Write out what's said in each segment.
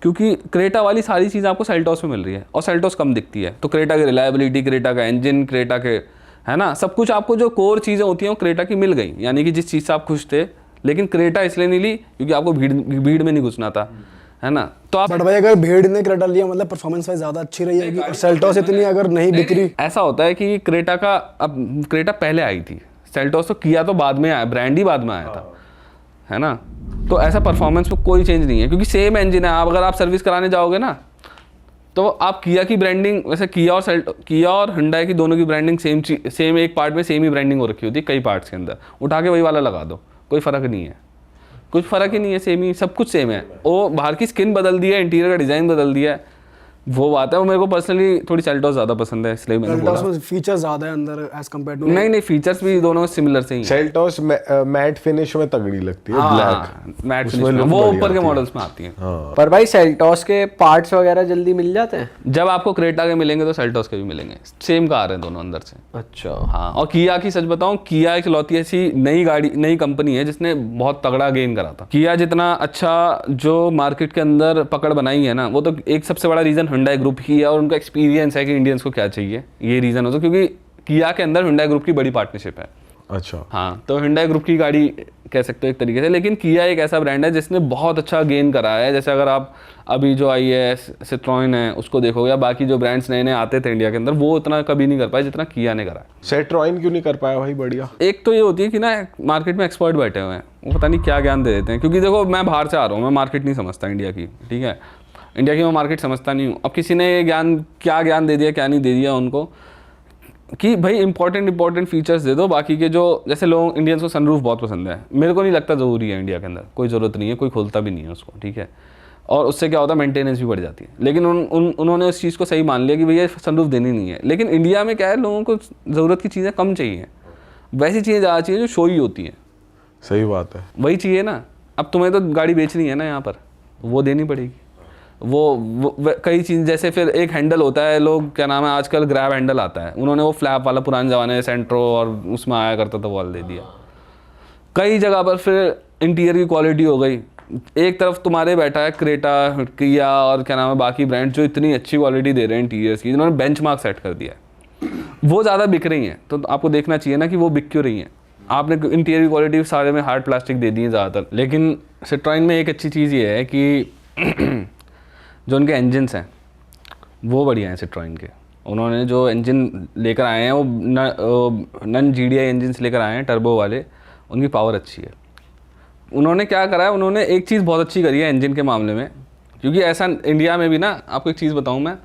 क्योंकि क्रेटा वाली सारी चीज़ आपको सेल्टॉस में मिल रही है और सेल्टॉस कम दिखती है। तो क्रेटा की रिलायबिलिटी, क्रेटा का इंजन, क्रेटा के, है ना, सब कुछ आपको जो कोर चीज़ें होती हैं वो क्रेटा की मिल गई। यानी कि जिस चीज़ से आप खुश थे, लेकिन क्रेटा इसलिए नहीं ली क्योंकि आपको भीड़ में नहीं घुसना था, है ना। तो आप बट भाई अगर भीड़ ने क्रेटा लिया मतलब परफॉर्मेंस वाइज ज़्यादा अच्छी रही है और सेल्टॉस इतनी अगर नहीं बिक रही। ऐसा होता है कि क्रेटा का, अब क्रेटा पहले आई थी, सेल्टॉस तो किया तो बाद में आया, ब्रांड ही बाद में आया था, है ना। तो ऐसा परफॉर्मेंस में कोई चेंज नहीं है क्योंकि सेम इंजन है। आप अगर आप सर्विस कराने जाओगे ना तो आप किया की ब्रांडिंग, वैसे किया और हुंडई की दोनों की ब्रांडिंग सेम एक पार्ट में सेम ही ब्रांडिंग हो रखी होती है, कई पार्ट्स के अंदर उठा के वही वाला लगा दो, कोई फ़र्क नहीं है, कुछ फ़र्क ही नहीं है, सेम ही सब कुछ सेम है। वो बाहर की स्किन बदल दी है, इंटीरियर का डिज़ाइन बदल दिया है, वो बात है। वो मेरे को पर्सनली थोड़ी सेल्टॉस ज़्यादा पसंद है, इसलिए मैंने बोला। सेल्टॉस में फीचर ज़्यादा है अंदर एज कम्पेयर टू। नहीं, फीचर्स भी दोनों सिमिलर से ही हैं। सेल्टॉस मैट फिनिश में तगड़ी लगती है, ब्लैक मैट फिनिश में, वो ऊपर के मॉडल्स में आती है। पर भाई सेल्टॉस के पार्ट्स वगैरह जल्दी मिल जाते हैं? जब आपको क्रेटा के मिलेंगे तो सेल्टॉस के भी मिलेंगे, सेम कार है दोनों अंदर से। अच्छा। हाँ, और किया की सच बताऊं, किया इकलौती ऐसी नई कंपनी है जिसने बहुत तगड़ा गेन करा था। किया जितना अच्छा जो मार्केट के अंदर पकड़ बनाई है ना, वो तो एक सबसे बड़ा रीज़न हुंडई ग्रुप ही है और उनका एक्सपीरियंस है कि इंडियंस को क्या चाहिए, ये रीज़न हो तो। क्योंकि किया के अंदर हुंडई ग्रुप की बड़ी पार्टनरशिप है। अच्छा। हाँ, तो हुंडई ग्रुप की गाड़ी कह सकते हो एक तरीके से। लेकिन किया एक ऐसा ब्रांड है जिसने बहुत अच्छा गेन करा है। जैसे अगर आप अभी जो आई है सिट्रोइन है उसको देखोगे, या बाकी जो ब्रांड्स नए आते थे इंडिया के अंदर, वो उतना कभी नहीं कर पाए जितना किया ने करा है। सिट्रोइन क्यों नहीं कर पाया भाई? बढ़िया। एक तो ये होती है कि ना मार्केट में एक्सपर्ट बैठे हुए हैं, वो पता नहीं क्या ज्ञान दे देते हैं। क्योंकि देखो, मैं बाहर से आ रहा हूँ, मैं मार्केट नहीं समझता इंडिया की, ठीक है, इंडिया की मैं मार्केट समझता नहीं हूँ। अब किसी ने क्या ज्ञान दे दिया, क्या नहीं दे दिया उनको, कि भाई इंपॉर्टेंट फीचर्स दे दो। बाकी के जो, जैसे लोग इंडियंस को सनरूफ बहुत पसंद है, मेरे को नहीं लगता ज़रूरी है इंडिया के अंदर, कोई ज़रूरत नहीं है, कोई खोलता भी नहीं है उसको, ठीक है। और उससे क्या होता है, मेंटेनेंस भी बढ़ जाती है। लेकिन उन्होंने उस चीज़ को सही मान लिया कि भैया सनरूफ देनी नहीं है। लेकिन इंडिया में क्या है, लोगों को ज़रूरत की चीज़ें कम चाहिए, वैसी चीज़ें ज़्यादा चाहिए जो शो ही होती हैं। सही बात है, वही चाहिए ना। अब तुम्हें तो गाड़ी बेचनी है ना यहाँ पर, वो देनी पड़ेगी। वो कई चीज़, जैसे फिर एक हैंडल होता है, लोग क्या नाम है, आजकल ग्रैब हैंडल आता है, उन्होंने वो फ्लैप वाला पुराने ज़माने में सेंट्रो और उसमें आया करता था, वो वाला दे दिया। कई जगह पर फिर इंटीरियर की क्वालिटी हो गई, एक तरफ तुम्हारे बैठा है क्रेटा, किया और क्या नाम है बाकी ब्रांड जो इतनी अच्छी क्वालिटी दे रहे हैं इंटीरियर्स की, जिन्होंने बेंचमार्क सेट कर दिया है, वो ज़्यादा बिक रही हैं। तो आपको देखना चाहिए ना कि वो बिक क्यों रही हैं। आपने इंटीरियर की क्वालिटी सारे में हार्ड प्लास्टिक दे दी है ज़्यादातर। लेकिन सिट्रोइन में एक अच्छी चीज़ ये है कि जो उनके इंजन्स हैं वो बढ़िया हैं सिट्रोइन के। उन्होंने जो इंजन लेकर आए हैं वो नन GDI इंजन्स लेकर आए हैं, टर्बो वाले, उनकी पावर अच्छी है। उन्होंने क्या करा है, उन्होंने एक चीज़ बहुत अच्छी करी है इंजन के मामले में। क्योंकि ऐसा इंडिया में भी ना, आपको एक चीज़ बताऊँ मैं,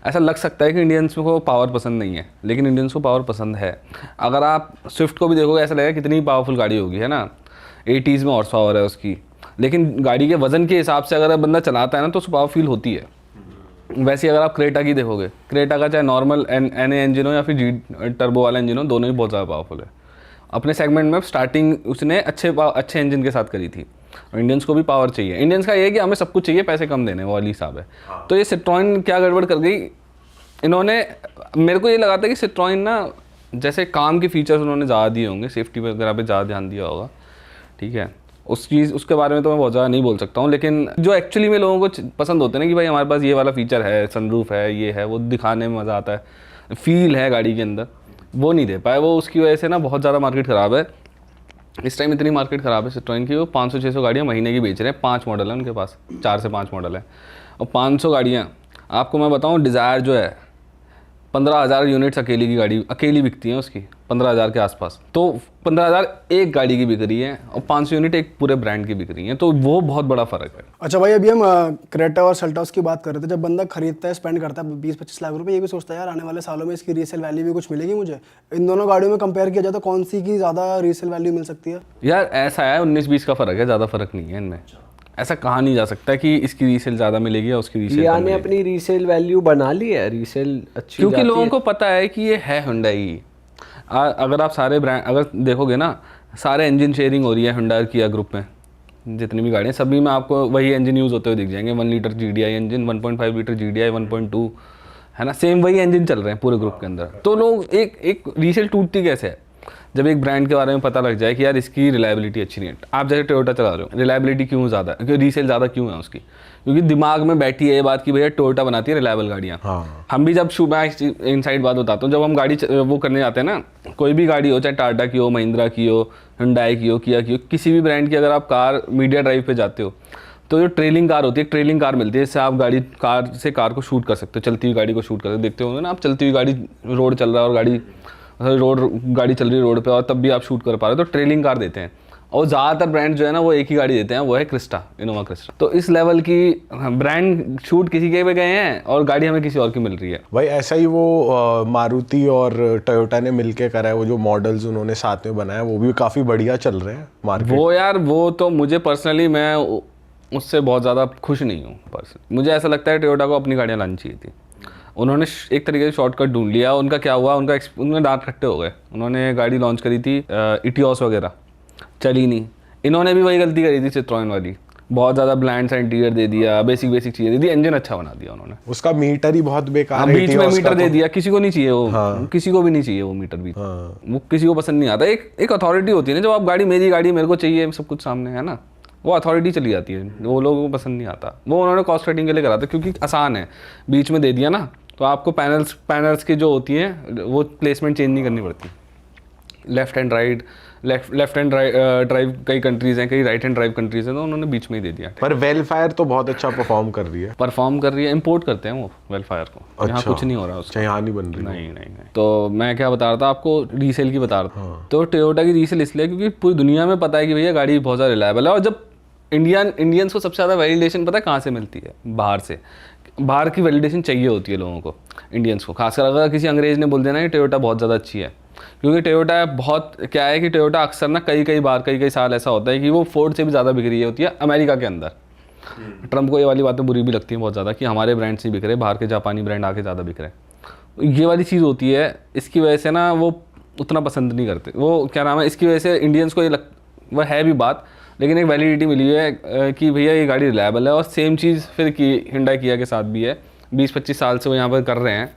ऐसा लग सकता है कि इंडियंस को पावर पसंद नहीं है, लेकिन इंडियंस को पावर पसंद है। अगर आप स्विफ्ट को भी देखोगे ऐसा लगेगा कितनी पावरफुल गाड़ी होगी, है ना, 80s में हॉर्स पावर है उसकी, लेकिन गाड़ी के वजन के हिसाब से अगर बंदा चलाता है ना तो उसको पावर फील होती है। वैसे अगर आप क्रेटा की देखोगे, क्रेटा का चाहे नॉर्मल NA इंजन हो या फिर टर्बो वाला इंजन हो, दोनों ही बहुत ज़्यादा पावरफुल है। अपने सेगमेंट में स्टार्टिंग उसने अच्छे इंजन के साथ करी थी। और इंडियंस को भी पावर चाहिए। इंडियंस का ये है कि हमें सब कुछ चाहिए, पैसे कम देने, वो वाली हिसाब है। तो ये सिट्रोइन क्या गड़बड़ कर गई इन्होंने, मेरे को ये लगा था कि सिट्रोइन ना, जैसे काम के फीचर्स उन्होंने ज़्यादा दिए होंगे, सेफ्टी वगैरह पे ज़्यादा ध्यान दिया होगा, ठीक है, उसके बारे में तो मैं बहुत ज़्यादा नहीं बोल सकता हूँ। लेकिन जो एक्चुअली में लोगों को पसंद होते हैं ना कि भाई हमारे पास ये वाला फीचर है, सनरूफ है, ये है, वो दिखाने में मज़ा आता है, फील है गाड़ी के अंदर, वो नहीं दे पाए। वो उसकी वजह से ना बहुत ज़्यादा मार्केट ख़राब है इस टाइम। इतनी मार्केट ख़राब है सिट्रोइन की, वो 500-600 गाड़ियाँ महीने की बेच रहे हैं। 5 मॉडल है उनके पास, 4 से 5 मॉडल है, और 500 गाड़ियाँ। आपको मैं बताऊँ, डिज़ायर जो है 15,000 यूनिट्स अकेली बिकती हैं उसकी, 15,000 के आसपास। तो 15,000 एक गाड़ी की बिक रही है और 500 यूनिट एक पूरे ब्रांड की बिक रही हैं, तो वो बहुत बड़ा फ़र्क है। अच्छा भाई, अभी हम क्रेटा और सेल्टॉस की बात कर रहे थे। जब बंदा खरीदता है, स्पेंड करता है 20-25 लाख रुपए, ये भी सोचता है यार आने वाले सालों में इसकी रीसेल वैल्यू भी कुछ मिलेगी मुझे। इन दोनों गाड़ियों में कंपेयर किया जाए तो कौन सी की ज़्यादा रीसेल वैल्यू मिल सकती है? यार ऐसा है, 19-20 का फ़र्क है, ज़्यादा फ़र्क नहीं है इनमें। ऐसा कहा नहीं जा सकता कि इसकी रीसेल ज़्यादा मिलेगी या उसकी रीसेल किया ने अपनी रीसेल वैल्यू बना ली है, रीसेल अच्छी, क्योंकि लोगों को पता है कि ये है हुंडई। अगर आप सारे ब्रांड अगर देखोगे ना, सारे इंजन शेयरिंग हो रही है हुंडई किया ग्रुप में, जितनी भी गाड़ियाँ सभी में आपको वही इंजन यूज़ होते हुए दिख जाएंगे। 1 litre GDI engine, 1.5 litre GDI, 1.2, है ना, सेम वही इंजन चल रहे हैं पूरे ग्रुप के अंदर। तो लोग एक रीसेल टूटती कैसे है, जब एक ब्रांड के बारे में पता लग जाए कि यार इसकी रिलायबिलिटी अच्छी नहीं है, आप जैसे टोयोटा चला रहे हो, रिलायबिलिटी क्यों ज़्यादा है, क्योंकि रीसेल ज़्यादा क्यों है उसकी, क्योंकि दिमाग में बैठी है ये बात कि भैया टोयोटा बनाती है रिलायबल गाड़ियाँ। हम भी जब मैं इनसाइड बात बताता हूँ, जब हम गाड़ी वो करने जाते हैं ना, कोई भी गाड़ी हो, चाहे टाटा की हो, महिंद्रा की हो, हुंडई की हो, किया की हो, किसी भी ब्रांड की अगर आप कार मीडिया ड्राइव पे जाते हो तो जो ट्रेलिंग कार होती है, ट्रेलिंग कार मिलती है, इससे आप कार को शूट कर सकते हो, चलती हुई गाड़ी को शूट कर सकते हो। देखते होंगे ना आप, चलती हुई गाड़ी, रोड चल रहा है और गाड़ी चल रही है रोड पे और तब भी आप शूट कर पा रहे हो, तो ट्रेलिंग कार देते हैं। और ज़्यादातर ब्रांड जो है ना वो एक ही गाड़ी देते हैं, वो है क्रिस्टा, इनोवा क्रिस्टा। तो इस लेवल की ब्रांड शूट किसी के पे गए हैं और गाड़ी हमें किसी और की मिल रही है। भाई ऐसा ही वो मारुति और टोयोटा ने मिलके करा है, वो जो मॉडल्स उन्होंने साथ में बनाया वो भी काफ़ी बढ़िया चल रहे हैं मार्केट। वो यार वो तो मुझे पर्सनली, मैं उससे बहुत ज़्यादा खुश नहीं हूँ पर्सनली। मुझे ऐसा लगता है टोयोटा को अपनी गाड़ियाँ लानी चाहिए थी। उन्होंने एक तरीके से शॉर्टकट ढूंढ लिया। उनका क्या हुआ, उनमें दांत खट्टे हो गए। उन्होंने गाड़ी लॉन्च करी थी इटियोस वगैरह, चली नहीं। इन्होंने भी वही गलती करी थी सिट्रोएन वाली, बहुत ज़्यादा ब्लैंड सा इंटीरियर दे दिया, बेसिक चीज़ें दे दी, इंजन अच्छा बना दिया उन्होंने। उसका मीटर ही बहुत बेकार है, बीच में मीटर दे तो। दिया, किसी को नहीं चाहिए वो, किसी को भी नहीं चाहिए वो मीटर भी, वो किसी को पसंद नहीं आता। एक अथॉरिटी होती है ना, जब आप गाड़ी मेरी गाड़ी मेरे को चाहिए, सब कुछ सामने है ना, वो अथॉरिटी चली जाती है, वो लोगों को पसंद नहीं आता। वो उन्होंने कॉस्ट कटिंग के लिए करा था क्योंकि आसान है, बीच में दे दिया ना, तो आपको पैनल्स की जो होती हैं वो प्लेसमेंट चेंज नहीं करनी पड़ती। लेफ्ट हैंड ड्राइव कई कंट्रीज़ हैं, कई राइट हैंड ड्राइव कंट्रीज़ हैं, तो उन्होंने बीच में ही दे दिया। पर वेलफायर तो बहुत अच्छा परफॉर्म कर रही है, इंपोर्ट करते हैं वो वेलफायर को। यहाँ कुछ नहीं हो रहा उसका, यहाँ नहीं बन रही। नहीं। तो मैं क्या बता रहा था आपको, रीसेल की बता रहा था। तो टोयोटा की रीसेल इसलिए क्योंकि पूरी दुनिया में पता है कि भैया गाड़ी बहुत ज़्यादा रिलायबल है। और जब इंडियंस को सबसे ज़्यादा वैलिडेशन पता है कहाँ से मिलती है, बाहर से। बाहर की वैलिडेशन चाहिए होती है लोगों को, इंडियंस को खासकर। अगर किसी अंग्रेज़ ने बोल देना कि टोयोटा बहुत ज़्यादा अच्छी है, क्योंकि टोयोटा बहुत क्या है कि टोयोटा अक्सर ना कई साल ऐसा होता है कि वो फोर्ड से भी ज़्यादा बिक रही होती है अमेरिका के अंदर। ट्रम्प को ये वाली बातें बुरी भी लगती हैं बहुत ज़्यादा कि हमारे ब्रांड से बिक रहे, बाहर के जापानी ब्रांड आके ज़्यादा बिक रहे। ये वाली चीज़ होती है, इसकी वजह से ना वो उतना पसंद नहीं करते। वो क्या नाम है, इसकी वजह से इंडियंस को वह है भी बात, लेकिन एक वैलिडिटी मिली है कि भैया ये गाड़ी रिलायबल है। और सेम चीज़ फिर हुंडई किया के साथ भी है, 20-25 साल से वो यहाँ पर कर रहे हैं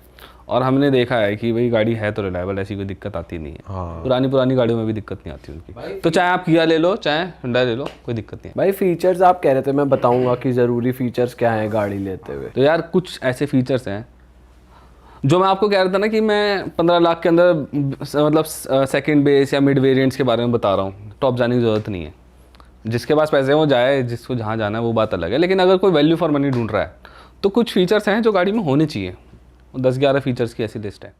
और हमने देखा है कि भाई गाड़ी है तो रिलायबल, ऐसी कोई दिक्कत आती नहीं है। पुरानी गाड़ियों में भी दिक्कत नहीं आती उनकी। तो चाहे आप किया ले लो, चाहे हुंडई ले लो, कोई दिक्कत नहीं है। भाई फीचर्स आप कह रहे थे, मैं बताऊंगा कि ज़रूरी फीचर्स क्या हैं गाड़ी लेते हुए। तो यार कुछ ऐसे फीचर्स हैं जो मैं आपको कह रहा था ना कि मैं 15 लाख के अंदर मतलब सेकंड बेस या मिड वेरिएंट्स के बारे में बता रहा हूँ। टॉप जाने की ज़रूरत नहीं है, जिसके पास पैसे हैं वो जाए, जिसको जहाँ जाना है वो बात अलग है। लेकिन अगर कोई वैल्यू फॉर मनी ढूंढ रहा है तो कुछ फीचर्स हैं जो गाड़ी में होने चाहिए। 10-11 फीचर्स की ऐसी लिस्ट है।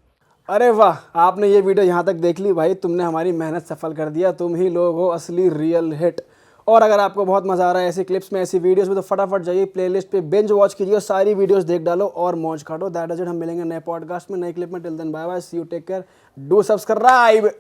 अरे वाह, आपने ये वीडियो यहाँ तक देख ली भाई, तुमने हमारी मेहनत सफल कर दिया। तुम ही लोग हो असली रियल हिट। और अगर आपको बहुत मज़ा आ रहा है ऐसी क्लिप्स में, ऐसी वीडियोस में, तो फटाफट जाइए प्लेलिस्ट पे, बिंज वॉच कीजिए और सारी वीडियोस देख डालो और मौज काटो। That is it. हम मिलेंगे नए पॉडकास्ट में, नए क्लिप में। Till then bye bye, see you, take care, do subscribe.